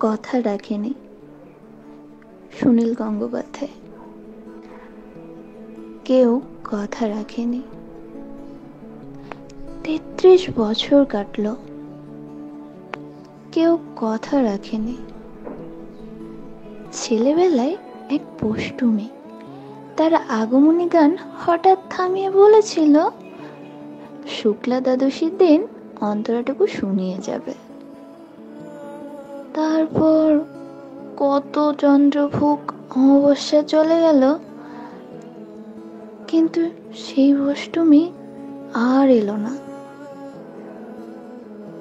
কথা রাখেনি। সুনীল গঙ্গোপাধ্যায়। কেউ কথা রাখেনি। 33 বছর কাটলো, কেউ কথা রাখেনি। ছেলেবেলায় এক পষ্টু মেয়ে তার আগমনী গান হঠাৎ থামিয়ে বলেছিল, শুক্লা দ্বাদশীর দিন অন্তরাটুকু শুনিয়ে যাবে। তারপর কত চন্দ্রভোগ অমাবস্যা চলে গেল, কিন্তু সেই অষ্টমী আর এলো না।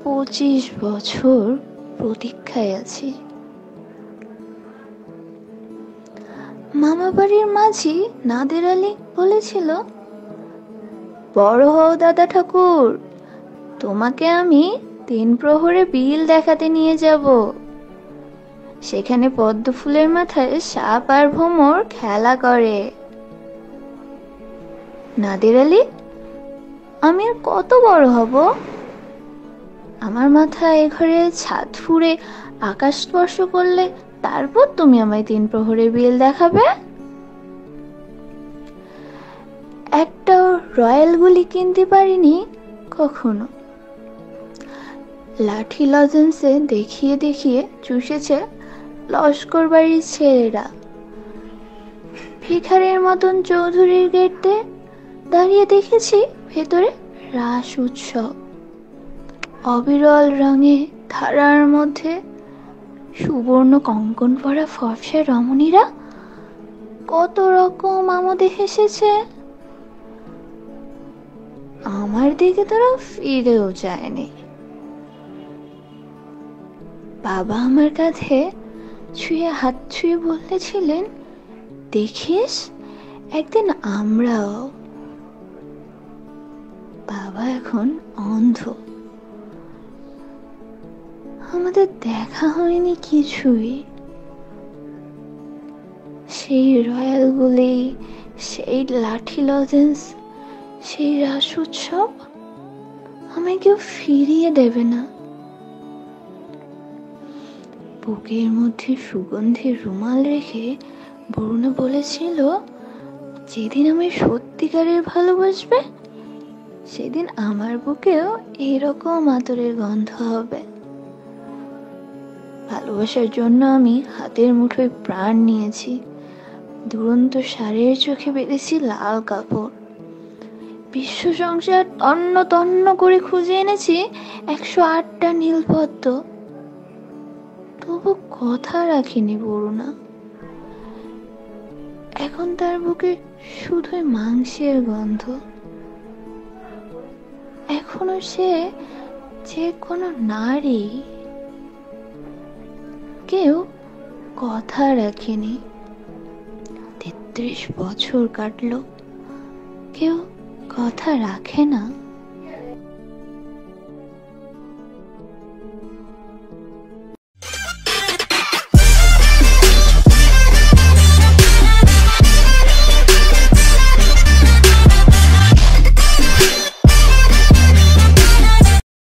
25 বছর প্রতীক্ষায় আছি। মামা বাড়ির মাঝি নাদের আলী বলেছিল, বড় হও দাদা ঠাকুর, তোমাকে আমি 3 প্রহরে বিল দেখাতে নিয়ে যাব। সেখানে পদ্ম ফুলের মাথায় সাপ আর ভ্রমর খেলা করে। নাদের আলী, আমি আর কত বড় হব? আমার মাথা এ ঘরে ছাদ ফুঁড়ে আকাশ স্পর্শ করলে তারপর তুমি আমায় 3 প্রহরে বিল দেখাবে? একটা রয়্যাল গুলি কিনতে পারিনি কখনো। লাঠি লজেন্সে দেখিয়ে দেখিয়ে চুষেছে লস্কর বাড়ির ছেলেরা। ভিখারির মতন চৌধুরীর গেটে দাঁড়িয়ে দেখেছি ভেতরে রাস উৎসব। অবিরল রঙে ধারার মধ্যে সুবর্ণ কঙ্কন পরা ফর্সা রমণীরা কত রকম আমোদে হেসেছে। আমার দিকে তারা ফিরেও যায়নি। বাবা আমার কাঁধে ছুঁয়ে হাত ছুঁয়ে বলেছিলেন, দেখিস একদিন আমরাও। বাবা এখন অন্ধ। আমাদের দেখা হয়নি কিছুই। সেই রয়্যাল গুলি, সেই লাঠি লজেন্স, সেই রাস উৎসব আমায় কেউ ফিরিয়ে দেবে না। বুকের মধ্যে সুগন্ধি রুমাল রেখে বরুণা বলেছিল, যেদিন আমি সত্যিকারের ভালোবাসবে সেদিন আমার বুকেও এরকম আতরের গন্ধ হবে। ভালোবাসার জন্য আমি হাতের মুঠোয় প্রাণ নিয়েছি। দুরন্ত ষাঁড়ের চোখে বেঁধেছি লাল কাপড়। বিশ্ব সংসার তন্ন তন্ন করে খুঁজে এনেছি 108টা নীলপদ্ম। তবু কথা রাখিনি বরুণা। এখন তার বুকে শুধুই মাংসের গন্ধ। এখনো সে যে কোনো নারী। কেউ কথা রাখেনি। 33 বছর কাটলো, কেউ কথা রাখে না।